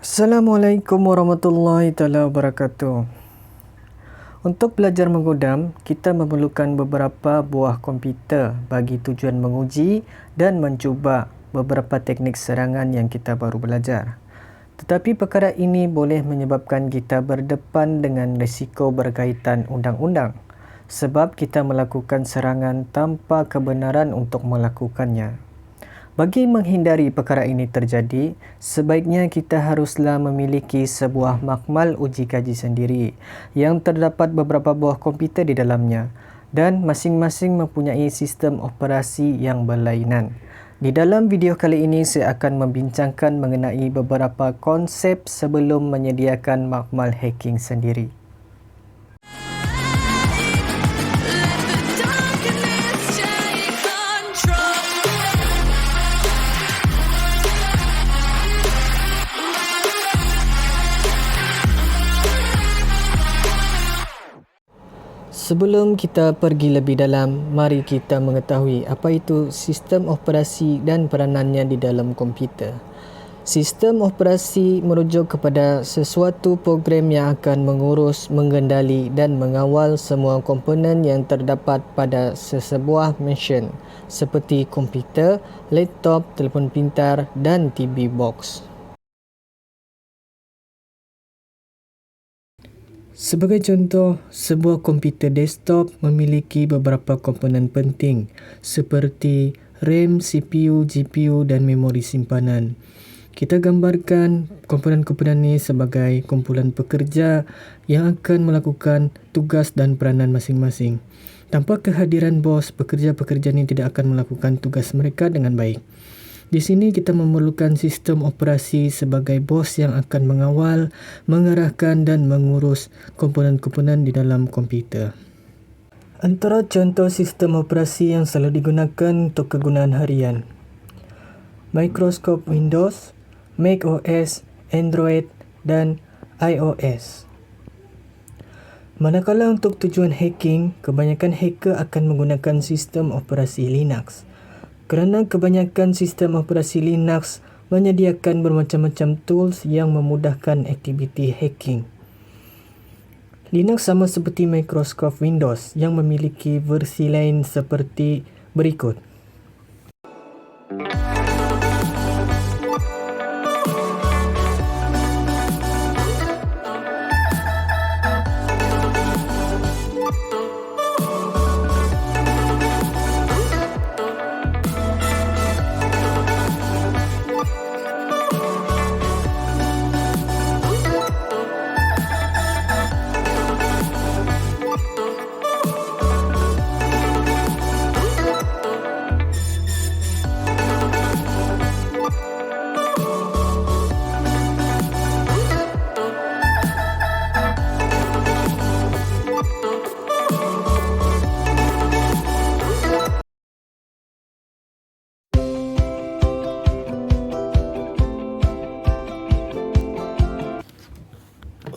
Assalamualaikum warahmatullahi taala wabarakatuh. Untuk belajar mengodam, kita memerlukan beberapa buah komputer bagi tujuan menguji dan mencuba beberapa teknik serangan yang kita baru belajar. Tetapi perkara ini boleh menyebabkan kita berdepan dengan risiko berkaitan undang-undang sebab kita melakukan serangan tanpa kebenaran untuk melakukannya. Bagi menghindari perkara ini terjadi, sebaiknya kita haruslah memiliki sebuah makmal uji kaji sendiri yang terdapat beberapa buah komputer di dalamnya dan masing-masing mempunyai sistem operasi yang berlainan. Di dalam video kali ini saya akan membincangkan mengenai beberapa konsep sebelum menyediakan makmal hacking sendiri. Sebelum kita pergi lebih dalam, mari kita mengetahui apa itu sistem operasi dan peranannya di dalam komputer. Sistem operasi merujuk kepada sesuatu program yang akan mengurus, mengendali dan mengawal semua komponen yang terdapat pada sesebuah mesin seperti komputer, laptop, telefon pintar dan TV box. Sebagai contoh, sebuah komputer desktop memiliki beberapa komponen penting seperti RAM, CPU, GPU dan memori simpanan. Kita gambarkan komponen-komponen ini sebagai kumpulan pekerja yang akan melakukan tugas dan peranan masing-masing. Tanpa kehadiran bos, pekerja-pekerja ini tidak akan melakukan tugas mereka dengan baik. Di sini kita memerlukan sistem operasi sebagai bos yang akan mengawal, mengarahkan dan mengurus komponen-komponen di dalam komputer. Antara contoh sistem operasi yang selalu digunakan untuk kegunaan harian: Microsoft Windows, Mac OS, Android dan iOS. Manakala untuk tujuan hacking, kebanyakan hacker akan menggunakan sistem operasi Linux. Kerana kebanyakan sistem operasi Linux menyediakan bermacam-macam tools yang memudahkan aktiviti hacking. Linux sama seperti Microsoft Windows yang memiliki versi lain seperti berikut.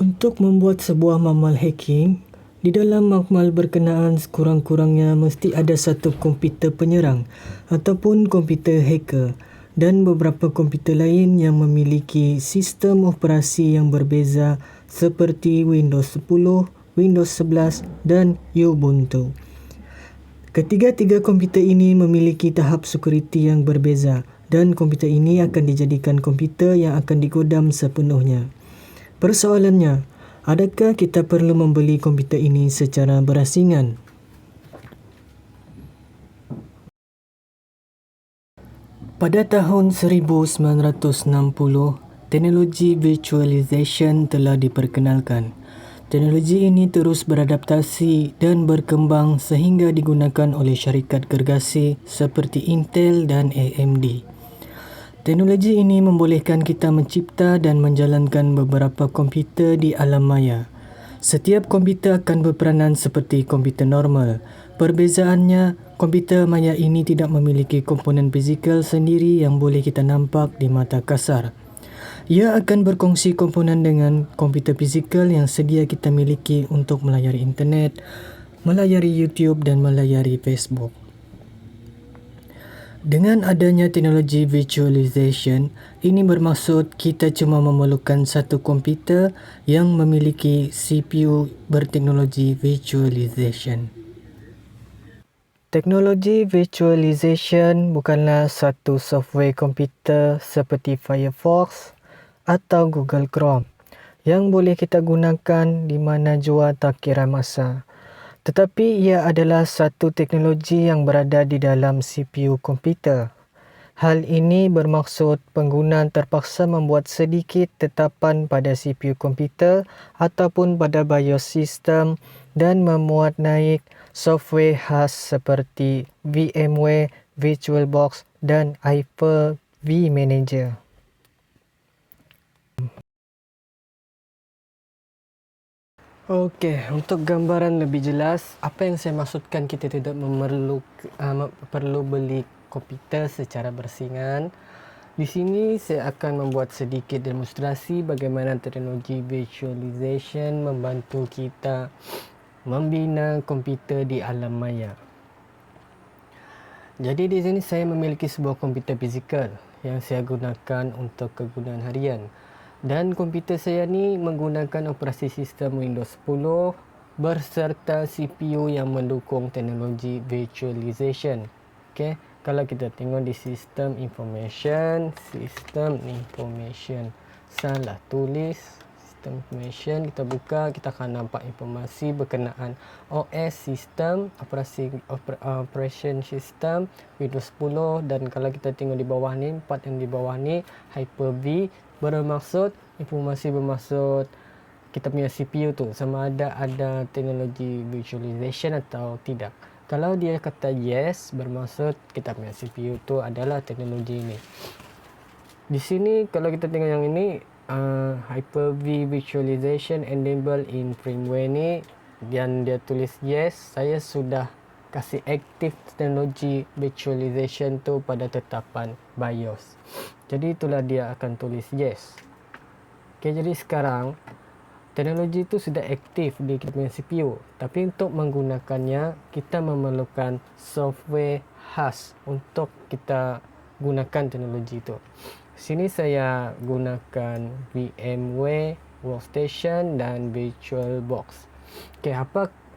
Untuk membuat sebuah makmal hacking, di dalam makmal berkenaan sekurang-kurangnya mesti ada satu komputer penyerang ataupun komputer hacker dan beberapa komputer lain yang memiliki sistem operasi yang berbeza seperti Windows 10, Windows 11 dan Ubuntu. Ketiga-tiga komputer ini memiliki tahap security yang berbeza dan komputer ini akan dijadikan komputer yang akan digodam sepenuhnya. Persoalannya, adakah kita perlu membeli komputer ini secara berasingan? Pada tahun 1960, teknologi virtualization telah diperkenalkan. Teknologi ini terus beradaptasi dan berkembang sehingga digunakan oleh syarikat gergasi seperti Intel dan AMD. Teknologi ini membolehkan kita mencipta dan menjalankan beberapa komputer di alam maya. Setiap komputer akan berperanan seperti komputer normal. Perbezaannya, komputer maya ini tidak memiliki komponen fizikal sendiri yang boleh kita nampak di mata kasar. Ia akan berkongsi komponen dengan komputer fizikal yang sedia kita miliki untuk melayari internet, melayari YouTube dan melayari Facebook. Dengan adanya teknologi visualization, ini bermaksud kita cuma memerlukan satu komputer yang memiliki CPU berteknologi visualization. Teknologi visualization bukanlah satu software komputer seperti Firefox atau Google Chrome yang boleh kita gunakan di mana jua tak kira masa. Tetapi ia adalah satu teknologi yang berada di dalam CPU komputer. Hal ini bermaksud pengguna terpaksa membuat sedikit tetapan pada CPU komputer ataupun pada BIOS sistem dan memuat naik software khas seperti VMware, VirtualBox dan Hyper-V Manager. Okey, untuk gambaran lebih jelas, apa yang saya maksudkan kita tidak perlu beli komputer secara bersingan. Di sini saya akan membuat sedikit demonstrasi bagaimana teknologi visualization membantu kita membina komputer di alam maya. Jadi di sini saya memiliki sebuah komputer fizikal yang saya gunakan untuk kegunaan harian. Dan komputer saya ni menggunakan operasi sistem Windows 10 berserta CPU yang mendukung teknologi visualization. Okey, kalau kita tengok di sistem information, salah tulis sistem information, kita buka, kita akan nampak informasi berkenaan OS sistem, operation system Windows 10. Dan kalau kita tengok di bawah ni, part yang di bawah ni Hyper-V, bermaksud informasi bermaksud kita punya CPU tu sama ada teknologi visualization atau tidak. Kalau dia kata yes, bermaksud kita punya CPU tu adalah teknologi ini. Di sini kalau kita tengok yang ini, Hyper-V visualization enable in firmware ni, dan dia tulis yes, saya sudah kasih aktif teknologi visualization tu pada tetapan BIOS. Jadi itulah dia akan tulis yes. Okay, jadi sekarang teknologi itu sudah aktif di kita punya CPU. Tapi untuk menggunakannya, kita memerlukan software khas untuk kita gunakan teknologi itu. Sini saya gunakan VMware Workstation dan VirtualBox. Okay,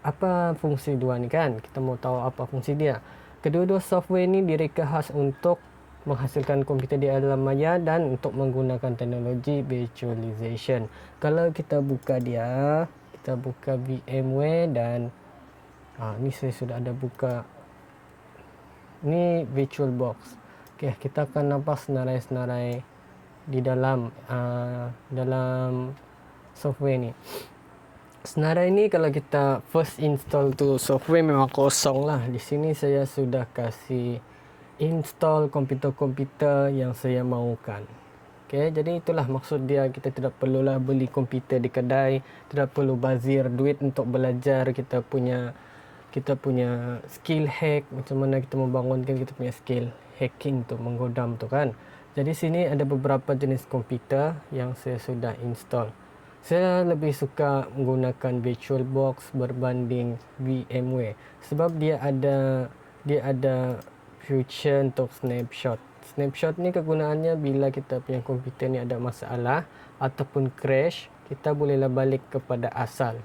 apa fungsi dua ni kan? Kita mau tahu apa fungsi dia. Kedua-dua software ni direka khas untuk menghasilkan komputer di alam maya dan untuk menggunakan teknologi visualization. Kalau kita buka dia, kita buka VMware dan ni saya sudah ada buka. Ni VirtualBox. Okey, kita akan nampak senarai-senarai di dalam software ni. Senarai ni kalau kita first install tu software memang kosong lah. Di sini saya sudah kasih install komputer-komputer yang saya mahukan. Okay, jadi itulah maksud dia, kita tidak perlulah beli komputer di kedai, tidak perlu bazir duit untuk belajar kita punya skill hack, macam mana kita membangunkan kita punya skill hacking tu, menggodam tu kan. Jadi sini ada beberapa jenis komputer yang saya sudah install. Saya lebih suka menggunakan VirtualBox berbanding VMware sebab dia ada function untuk snapshot. Snapshot ni kegunaannya bila kita punya komputer ni ada masalah ataupun crash, kita bolehlah balik kepada asal.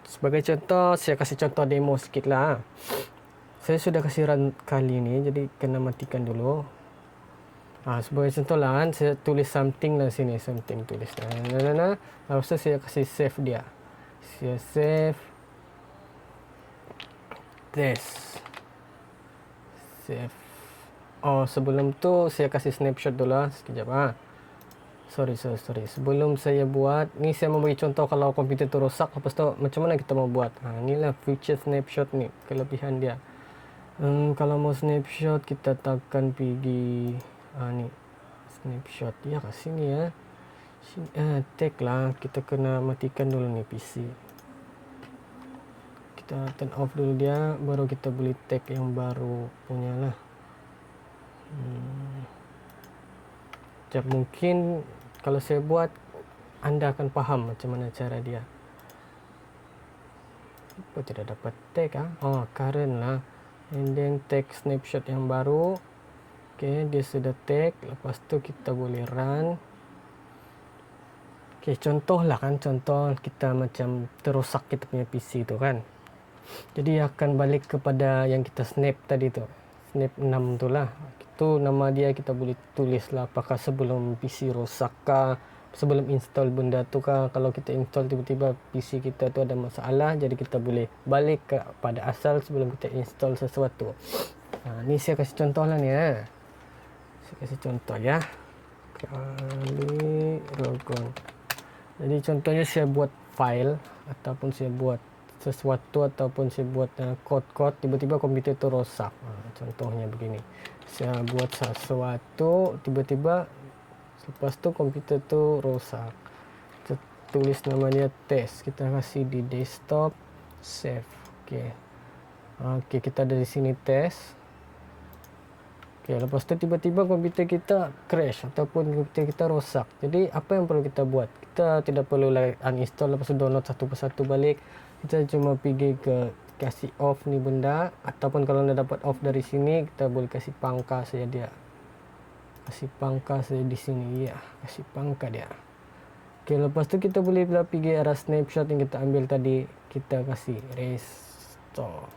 Sebagai contoh, saya kasih contoh demo sikit lah. Saya sudah kasih run kali ni, jadi kena matikan dulu. Sebagai contoh lah kan, saya tulis something lah sini, something tulis lepas tu saya kasih save dia. Saya save test. Save. Sebelum tu saya kasih snapshot dulu lah sekejap. Sorry. Sebelum saya buat, ni saya mau bagi contoh kalau komputer tu rosak, lepas tu macam mana kita mau buat. Inilah feature snapshot ni, kelebihan dia. Kalau mau snapshot, kita tekan pergi ni snapshot ya kat sini ya. Tag lah, kita kena matikan dulu ni PC. Kita turn off dulu dia, baru kita boleh tag yang baru punya lah. Mungkin kalau saya buat, anda akan faham macam mana cara dia. Apa tidak dapat tag current lah. and then take snapshot yang baru. Oke, dia sudah take. Lepas tu kita boleh run. Oke, contoh lah kan, contoh kita macam terosak kita punya PC tu kan. Jadi akan balik kepada yang kita snap tadi tu, snap 6 tu lah. Itu nama dia, kita boleh tulis lah apakah sebelum PC rosak kah, sebelum install benda tu kah. Kalau kita install tiba-tiba PC kita tu ada masalah, jadi kita boleh balik kepada asal sebelum kita install sesuatu. Ni saya kasih contoh lah ni ya. Saya kasih contoh ya. Kali logon. Jadi contohnya saya buat file ataupun saya buat sesuatu ataupun saya buat kod-kod, tiba-tiba komputer itu rosak. Contohnya begini, saya buat sesuatu tiba-tiba lepas tu komputer itu rosak. Kita tulis namanya test, kita kasih di desktop, save. Oke, kita ada di sini test. Oke, lepas tu tiba-tiba komputer kita crash ataupun komputer kita rosak. Jadi apa yang perlu kita buat? Kita tidak perlu uninstall lepas tu download satu persatu balik. Kita cuma pergi ke kasih off ni benda, ataupun kalau anda dapat off dari sini, kita boleh kasih pangkah saja dia. Kasih pangkah saja di sini ya, kasih pangkah dia. Oke, lepas tu kita boleh pergi arah snapshot yang kita ambil tadi, kita kasih restore.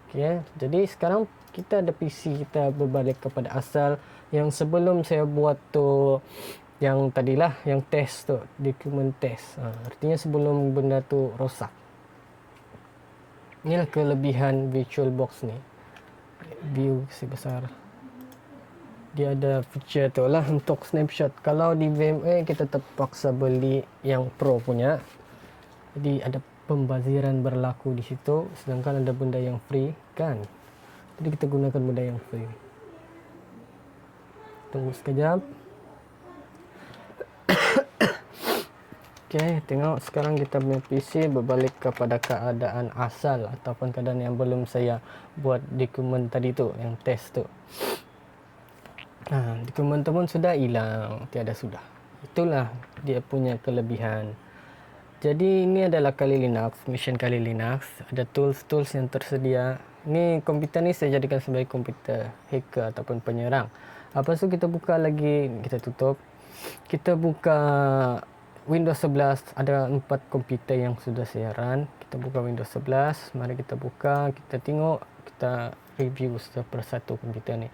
Oke, jadi sekarang kita ada PC, kita berbalik kepada asal yang sebelum saya buat tu, yang tadilah yang test tu, dokumen test. Artinya sebelum benda tu rosak. Inilah kelebihan VirtualBox ni. View besar. Dia ada feature tu lah untuk snapshot. Kalau di VMware kita terpaksa beli yang Pro punya. Jadi ada pembaziran berlaku di situ, sedangkan ada benda yang free kan. Jadi kita gunakan benda yang free. Tunggu sekejap. Oke, tengok sekarang kita punya PC berbalik kepada keadaan asal ataupun keadaan yang belum saya buat dokumen tadi tu, yang test tu. Dokumen tu pun sudah hilang, tiada sudah. Itulah dia punya kelebihan. Jadi ini adalah Kali Linux, mission Kali Linux. Ada tools-tools yang tersedia. Ni komputer ni saya jadikan sebagai komputer hacker ataupun penyerang. Lepas tu kita buka lagi, kita tutup. Kita buka Windows 11, ada 4 komputer yang sudah saya run. Kita buka Windows 11, mari kita buka, kita tengok, kita review satu persatu komputer ni.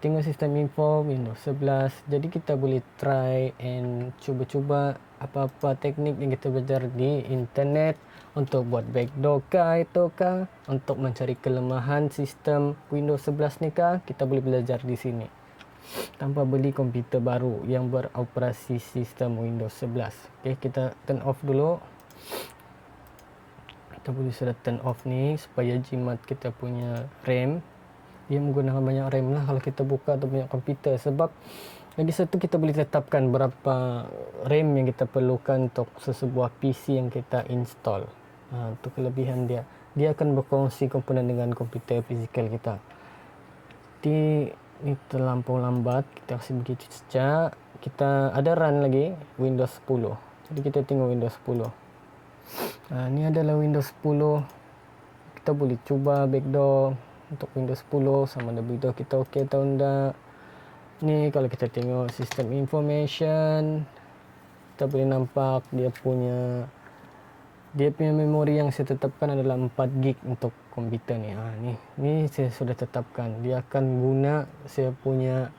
Tengok sistem info Windows 11. Jadi kita boleh try and cuba-cuba apa-apa teknik yang kita belajar di internet untuk buat backdoor kah, itu kah, untuk mencari kelemahan sistem Windows 11 ni kah, kita boleh belajar di sini tanpa beli komputer baru yang beroperasi sistem Windows 11. Oke, kita turn off dulu. Kita boleh sudah turn off ni supaya jimat kita punya RAM. Dia menggunakan banyak RAM lah kalau kita buka tu punya komputer, sebab lagi satu kita boleh tetapkan berapa RAM yang kita perlukan untuk sesebuah PC yang kita install. Itu kelebihan dia. Dia akan berkongsi komponen dengan komputer fizikal kita. Ini terlampau lambat, kita kasih begitu saja. Kita ada run lagi Windows 10. Jadi kita tengok Windows 10. Ini adalah Windows 10. Kita boleh cuba backdoor untuk Windows 10 sama ada backdoor kita okey atau enggak. Ni kalau kita tengok sistem information, kita boleh nampak dia punya memori yang saya tetapkan adalah 4 GB untuk komputer ni. Ni saya sudah tetapkan. Dia akan guna saya punya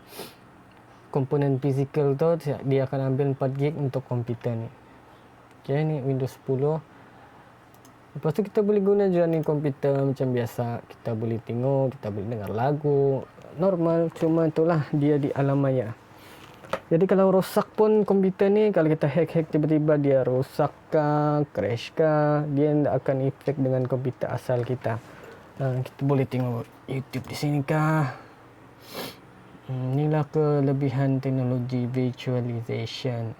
komponen fizikal tu, dia akan ambil 4 GB untuk komputer ni. Okay, ni Windows 10. Lepas tu kita boleh guna juga ni komputer macam biasa. Kita boleh tengok, kita boleh dengar lagu normal, cuma itulah dia di alam maya. Jadi kalau rosak pun komputer ni, kalau kita hack tiba-tiba dia rosak kah, crash kah, dia tidak akan efek dengan komputer asal kita. Kita boleh tengok YouTube di sini kah. Inilah kelebihan teknologi virtualization.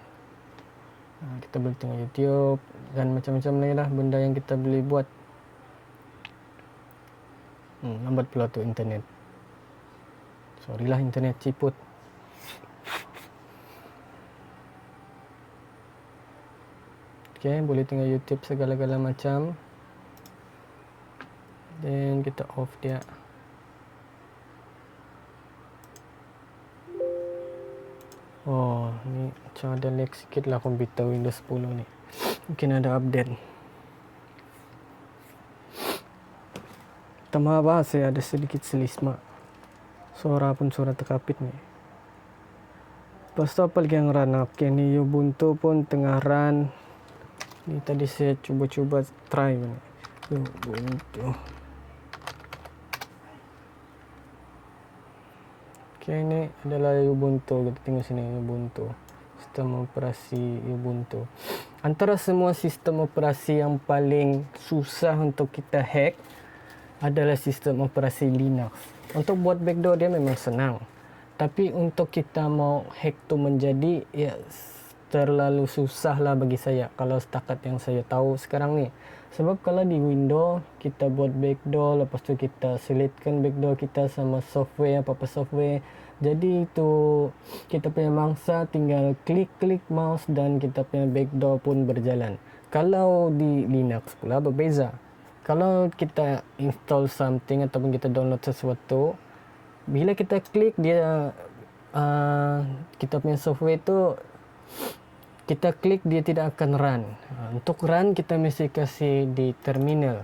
Kita boleh tengok YouTube dan macam-macam lain lah benda yang kita boleh buat. Lambat pula tu internet. Sorry lah internet ciput. Okay, boleh tengok YouTube segala-gala macam. Dan on, kita off dia. Oh, ni macam ada lag sikit lah komputer Windows 10 ni. Mungkin ada update. Minta maaf lah, saya ada sedikit selisma. Suara pun suara terkapit ni. Lepas tu apa lagi yang run? Ok, ni Ubuntu pun tengah run. Ni tadi saya cuba-cuba try ni. Ubuntu. Ok, ni adalah Ubuntu. Kita tengok sini Ubuntu. Sistem operasi Ubuntu. Antara semua sistem operasi yang paling susah untuk kita hack adalah sistem operasi Linux. Untuk buat backdoor dia memang senang. Tapi untuk kita mau hack tu menjadi, ya terlalu susah lah bagi saya kalau setakat yang saya tahu sekarang ni. Sebab kalau di Windows kita buat backdoor, lepas tu kita selitkan backdoor kita sama software, apa-apa software. Jadi itu kita punya mangsa tinggal klik-klik mouse dan kita punya backdoor pun berjalan. Kalau di Linux pula berbeza. Kalau kita install something ataupun kita download sesuatu, bila kita klik dia, kita punya software tu, kita klik dia tidak akan run. Untuk run kita mesti kasih di terminal.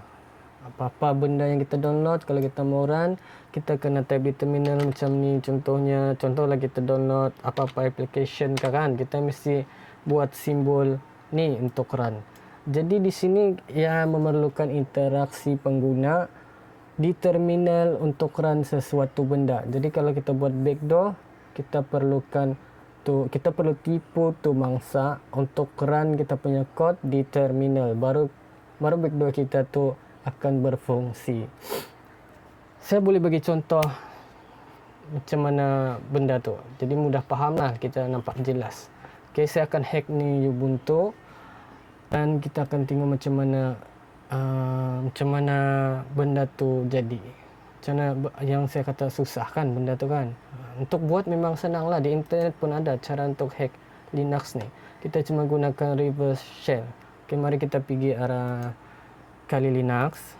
Apa-apa benda yang kita download, kalau kita mau run, kita kena type di terminal macam ni. Contohlah kita download apa-apa application kan, kita mesti buat simbol ni untuk run. Jadi di sini ya memerlukan interaksi pengguna di terminal untuk run sesuatu benda. Jadi kalau kita buat backdoor, kita perlu tipu tu mangsa untuk run kita punya code di terminal. Baru backdoor kita tu akan berfungsi. Saya boleh bagi contoh macam mana benda tu. Jadi mudah faham lah, kita nampak jelas. Okay, saya akan hack ni Ubuntu. Dan kita akan tengok macam mana benda tu jadi. Macam mana yang saya kata susah kan benda tu kan. Untuk buat memang senang lah. Di internet pun ada cara untuk hack Linux ni. Kita cuma gunakan reverse shell. Okay, mari kita pergi arah Kali Linux.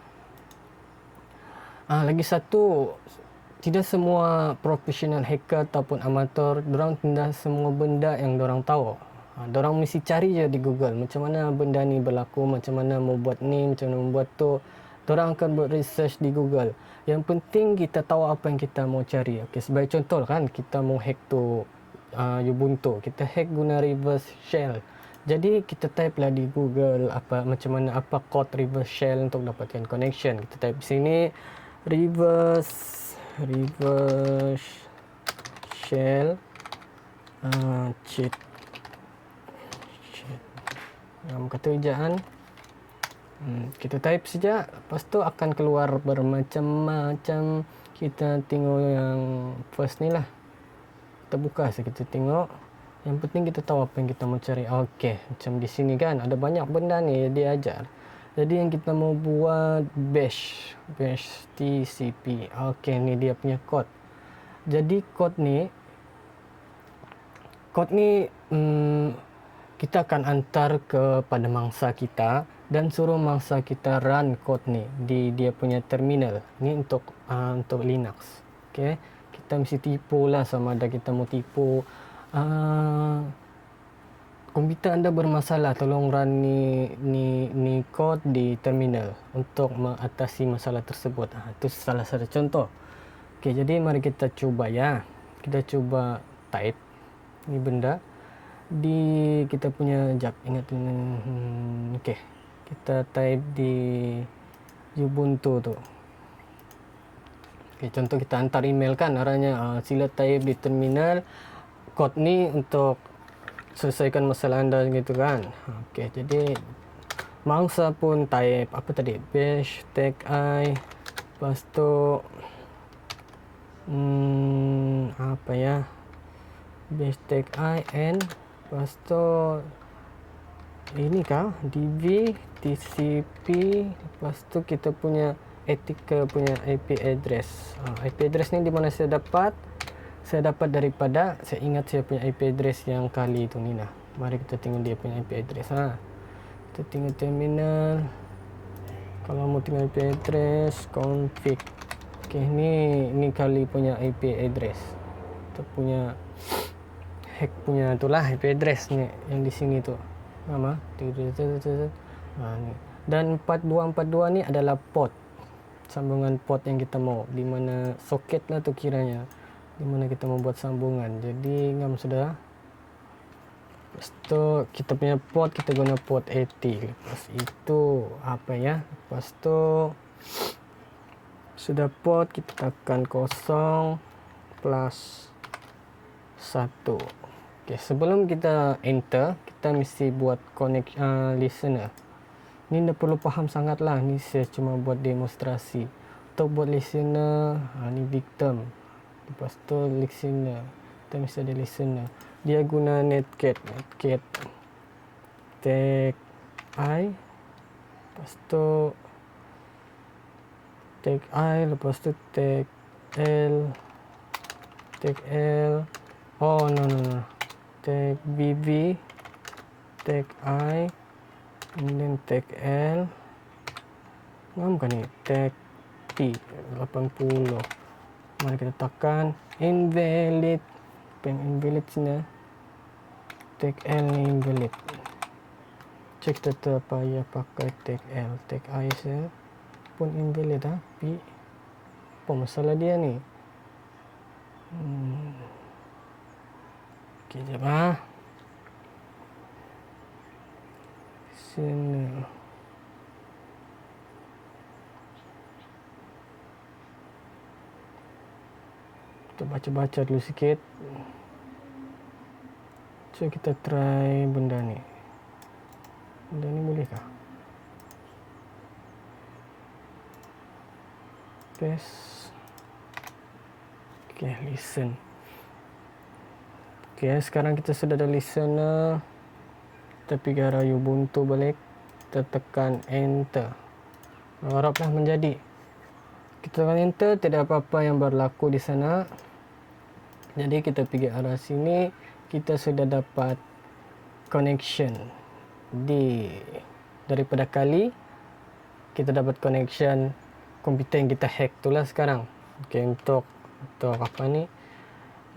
Lagi satu, tidak semua profesional hacker ataupun amatur, dorang tidak semua benda yang dorang tahu. Dorang mesti cari je di Google macam mana benda ni berlaku, macam mana mau buat ni, macam mana membuat tu. Dorang akan buat research di Google. Yang penting kita tahu apa yang kita mau cari. Okay, sebagai contoh kan, kita mau hack tu Ubuntu, kita hack guna reverse shell. Jadi kita type lah di Google macam mana code reverse shell untuk dapatkan connection. Kita type sini reverse shell cheat. Kata ejaan, kita type saja, lepas tu akan keluar bermacam-macam. Kita tengok yang first ni lah, kita buka saja, kita tengok. Yang penting kita tahu apa yang kita mau cari. Okey, macam di sini kan ada banyak benda ni dia ajar. Jadi yang kita mau buat bash TCP. Okey, ni dia punya code. Jadi code ni kita akan antar kepada mangsa kita dan suruh mangsa kita run code ni di dia punya terminal. Ni untuk Linux. Okey, kita mesti tipu lah sama ada kita mau tipu komputer anda bermasalah, tolong run ni code di terminal untuk mengatasi masalah tersebut. Itu salah satu contoh. Okey, jadi mari kita cuba ya. Kita cuba type ni benda di kita punya ingat ini. Okey, kita type di Ubuntu tu. Okey, contoh kita hantar email kan, arahnya sila type di terminal kod ni untuk selesaikan masalah anda gitu kan. Okey, jadi mangsa pun type apa tadi, bash tag I, lepas tu apa ya, bash tag I and lepas tu ini kah dv tcp, lepas tu kita punya ethical punya IP address. IP address ni di mana saya dapat daripada, saya ingat saya punya IP address yang kali itu ni lah. Mari kita tengok dia punya IP address. Kita tengok terminal. Kalau mau tinggal IP address, config. Oke, ini kali punya IP address. Kita punya hack punya itulah IP address nih yang di sini tuh. Nama. Nah, nih. Dan 4242 ini adalah port. Sambungan port yang kita mau, di mana soket lah tuh kiranya. Di mana kita mau buat sambungan. Jadi ngam sudah. Lepas itu kita punya port, kita guna port 80. Lepas itu apa ya, lepas itu sudah port, kita tekan 0 plus 1. Oke, sebelum kita enter, kita mesti buat connect listener. Ini dah perlu faham sangat lah, ni saya cuma buat demonstrasi. Untuk buat listener, ni victim. Lepas tu listener, kita mesti ada listener. Dia guna netcat tag I, lepas tu tag I, lepas tu tag L, oh no, tag BB, tag I, kemudian tag L, ngam kan ni, tag P 80. Mari kita tekan invalid, invalid sini, tag L ni invalid. Cek tetap payah pakai tag L, tag I saya pun invalid P. Apa masalah dia ni? Okey, jap sini. Kita baca-baca dulu sikit. So kita try benda ni. Benda ni bolehkah? Paste. Okay, listen. Okay, sekarang kita sudah ada listener. Kita pergi arah Ubuntu balik. Kita tekan enter. Haraplah menjadi. Kita tekan enter, tidak apa-apa yang berlaku di sana. Jadi kita pergi arah sini, kita sudah dapat connection daripada kali kita dapat connection komputer yang kita hack itulah sekarang. Oke, untuk apa ni,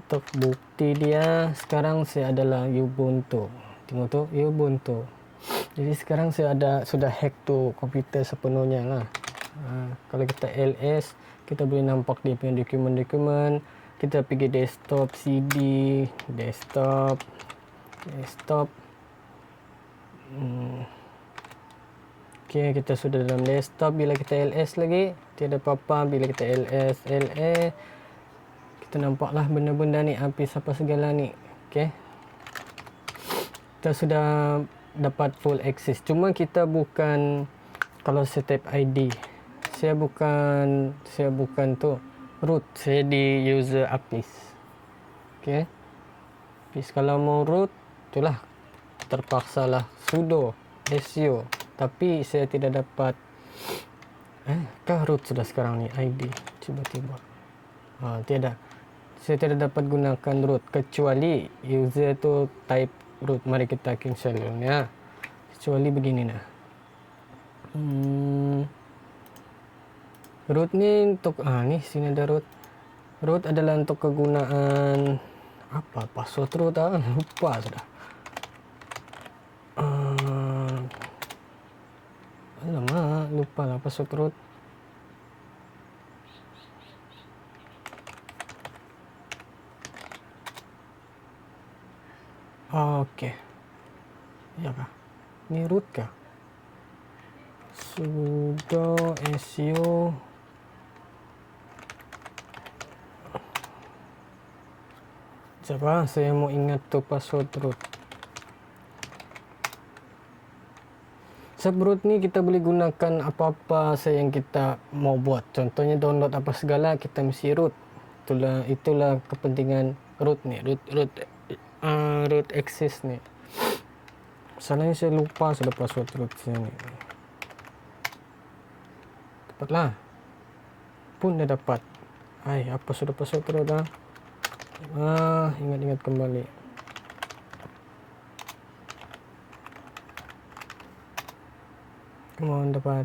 untuk bukti dia sekarang saya adalah Ubuntu. Tengok tu Ubuntu. Jadi sekarang saya sudah hack tu komputer sepenuhnya lah. Kalau kita ls, kita boleh nampak dia punya dokumen-dokumen. Kita pergi desktop, CD, desktop. Okey, kita sudah dalam desktop. Bila kita ls lagi, tiada apa-apa. Bila kita ls, la, kita nampaklah benda-benda ni, habis apa segala ni. Okey, kita sudah dapat full access. Cuma kita bukan, kalau saya type ID, saya bukan tu root, saya di user APIs. Okey, kalau mau root itulah terpaksalah sudo su, tapi saya tidak dapat kah root sudah sekarang ni ID tiba-tiba tiada, saya tidak dapat gunakan root kecuali user tu type root. Mari kita cancel ya, kecuali begini nah. Root ni untuk ni sini ada root adalah untuk kegunaan apa, password root lupa sudah. Alamak, lupa lah password root. Oke, ya kah, ini root kah? Sudo su siapa, saya mau ingat tuh password root. Root ni kita boleh gunakan apa-apa yang kita mau buat. Contohnya download apa segala, kita mesti root. Itulah kepentingan root ni, root access ni. Masalahnya saya lupa sudah password root saya ni. Dapatlah, pun dah dapat. Apa sudah password root ingat-ingat kembali. Come on, dapat.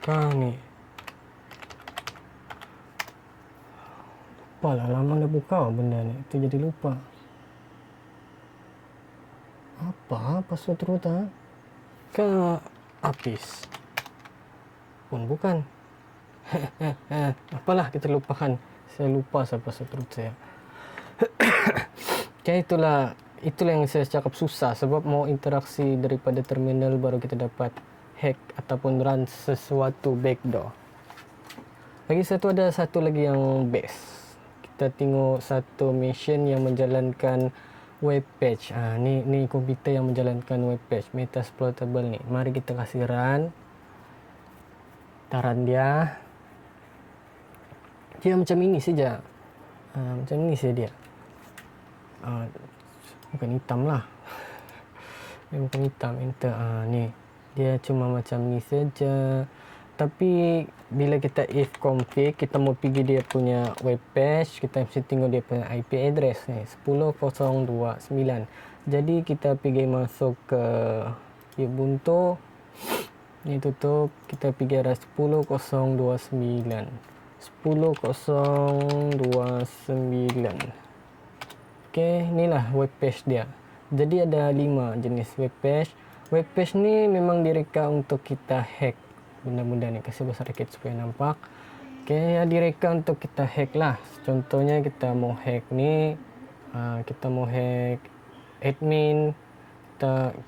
Kau nih. Lupa lah, lama dah buka benda ni. Itu jadi lupa. Apa password root ha? Ke habis. Pun bukan. Apalah, kita lupakan. Saya lupa saya password root saya. Okay, itulah yang saya cakap susah, sebab mau interaksi daripada terminal baru kita dapat hack ataupun run sesuatu backdoor. Lagi ada satu lagi yang best. Kita tengok satu mission yang menjalankan web page. Ni komputer yang menjalankan web page Metasploitable ni. Mari kita kasih run. Taran dia macam ini saja. Macam ini saja dia. Bukan hitam lah. Dia bukan hitam. Enter. Ni dia cuma macam ni saja. Tapi bila kita if config, kita mau pergi dia punya web page, kita mesti tengok dia punya IP address ni 10.029. Jadi kita pergi masuk ke Ubuntu ni, tutup, kita pergi arah 10.029. Okay, inilah web page dia. Jadi ada 5 jenis web page. Web page ni memang direka untuk kita hack benda-benda ni. Kasih besar sikit supaya nampak. Okay, direka untuk kita hack lah. Contohnya kita mau hack ni, kita mau hack admin,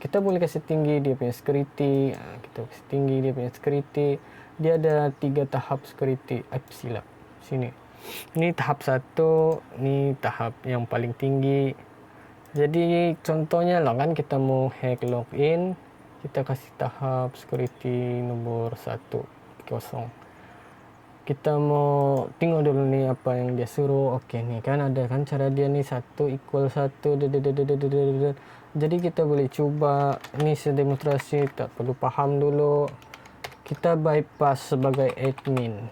kita boleh kasih tinggi dia punya security. Kita kasih tinggi dia punya security. Dia ada 3 tahap security. Silap sini. Ini tahap 1, ni tahap yang paling tinggi. Jadi contohnya lah kan, kita mau hack login, kita kasih tahap security nomor 1 kosong. Kita mau tengok dulu ni apa yang dia suruh. Okey, ni kan ada kan cara dia ni 1 equal 1. Jadi kita boleh cuba. Ni saya demonstrasi, tak perlu faham dulu. Kita bypass sebagai admin.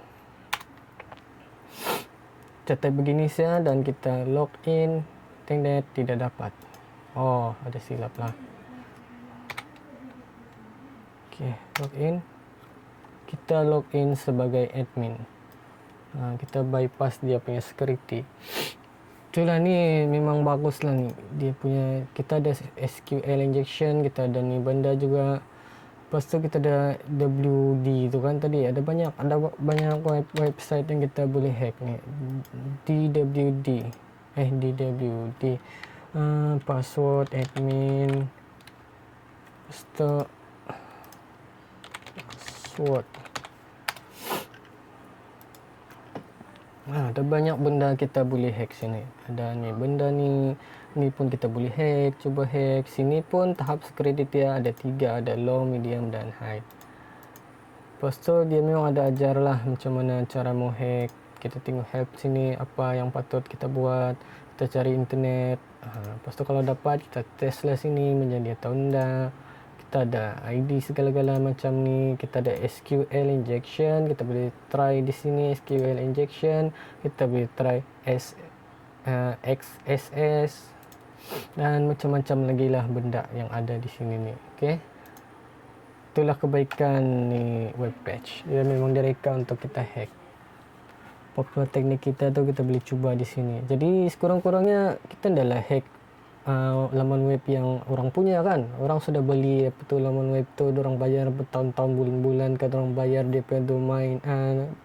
Kita begini saja dan kita login. Tidak dapat. Oh, ada silap lah. Okay, login. Kita login sebagai admin. Kita bypass dia punya security. Itulah, ni memang bagus lah ni. Dia punya, kita ada SQL injection, kita ada ni benda juga. Lepas tu kita ada WD tu kan tadi. Ada banyak website yang kita boleh hack ni. DWD. Password admin. Password. Ada banyak benda kita boleh hack sini. Ada ni benda ni pun kita boleh hack. Cuba hack. Sini pun tahap security dia ada 3, ada low, medium dan high. Lepas tu dia memang ada ajar lah macam mana cara mau hack. Kita tengok help sini, apa yang patut kita buat. Kita cari internet. Lepas tu kalau dapat, kita test lah sini menjadi atau enggak. Kita ada ID segala-gala macam ni. Kita ada SQL injection. Kita boleh try di sini SQL injection. Kita boleh try XSS dan macam-macam lagi lah benda yang ada di sini ni. Okay, itulah kebaikan ni web page. Dia memang direka untuk kita hack. Popular teknik kita tu kita boleh cuba di sini. Jadi sekurang-kurangnya kita adalah hack laman web yang orang punya kan. Orang sudah beli apa tu laman web tu, orang bayar bertahun-tahun, bulan-bulan kan, orang bayar dia punya domain,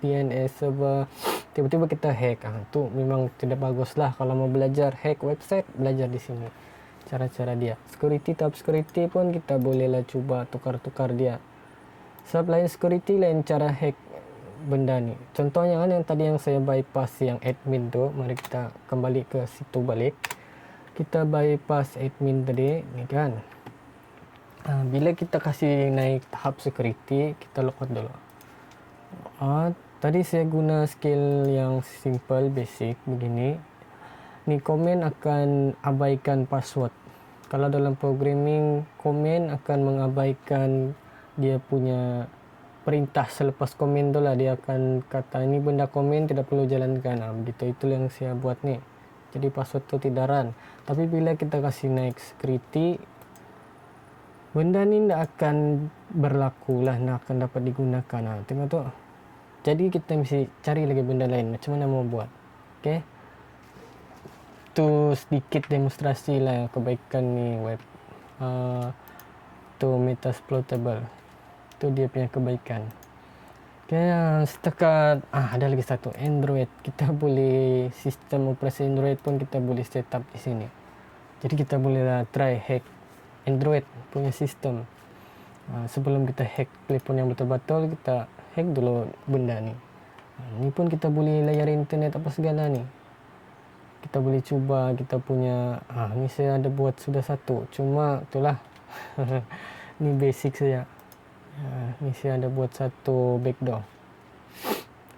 DNS server. Tiba-tiba kita hack. Tu memang tidak bagus lah. Kalau mau belajar hack website, belajar di sini cara-cara dia. Security, tab security pun kita bolehlah cuba tukar-tukar dia. Sebab lain security, lain cara hack benda ni. Contohnya kan yang tadi yang saya bypass yang admin tu. Mari kita kembali ke situ balik. Kita bypass admin tadi ni kan. Bila kita kasih naik tahap security, kita logout dulu. Tadi saya guna skill yang simple, basic begini. Ni komen akan abaikan password. Kalau dalam programming, komen akan mengabaikan dia punya perintah. Selepas komen tu lah dia akan kata ini benda komen tidak perlu jalankan. Begitu, itu yang saya buat ni. Jadi password tu tidak run. Tapi bila kita kasih naik security, benda ni tidak akan berlaku lah, tidak akan dapat digunakan. Tengok tu. Jadi kita mesti cari lagi benda lain macam mana mau buat. Okay, tu sedikit demonstrasi lah kebaikan ni web tu Metasploitable. Tu dia punya kebaikan. Okay, setakat ada lagi satu, Android. Kita boleh, sistem operasi Android pun kita boleh set up di sini. Jadi kita boleh lah try hack Android punya sistem. Sebelum kita hack telefon yang betul-betul, kita hack dulu benda ni. Ni pun kita boleh layar internet apa segala ni. Kita boleh cuba kita punya. Ni saya ada buat sudah satu, cuma itulah ni basic saja. Ni saya ada buat satu backdoor,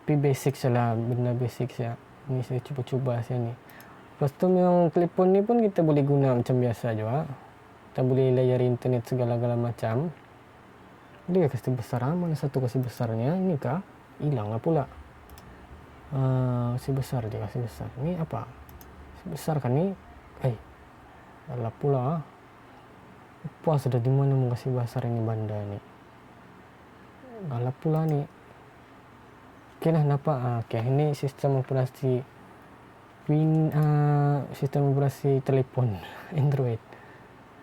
tapi basic saja, benda basic saja. Ni saya cuba-cuba saya ni. Lepas tu yang telefon ni pun kita boleh guna macam biasa juga. Kita boleh layar internet segala-gala macam. Dia kasih besar, mana satu kasih besarnya? Ini kah? Hilang lah pula. Kasih besar, dia kasih besar. Ini apa? Kasih besar kan ni? Alah pula. Apa sudah di mana mau kasih besar ini benda ni? Alah pula ni. Okey lah, nampak. Okey, ini sistem operasi sistem operasi telefon Android.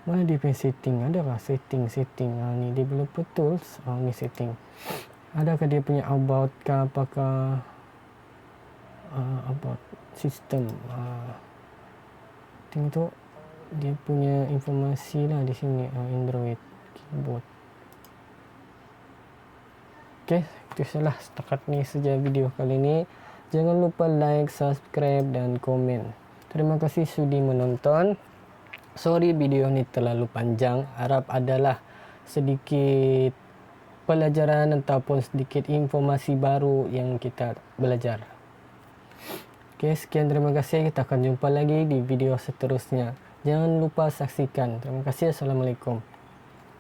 Mana dia punya setting? Adakah setting? Ni developer tools. Ni setting. Adakah dia punya about ke apakah about sistem? Tengok tu dia punya informasi lah di sini. Android keyboard. Okey, itu salah setakat ni saja video kali ini. Jangan lupa like, subscribe dan komen. Terima kasih sudi menonton. Sorry video ni terlalu panjang. Harap adalah sedikit pelajaran ataupun sedikit informasi baru yang kita belajar. Okey, sekian, terima kasih. Kita akan jumpa lagi di video seterusnya. Jangan lupa saksikan. Terima kasih. Assalamualaikum.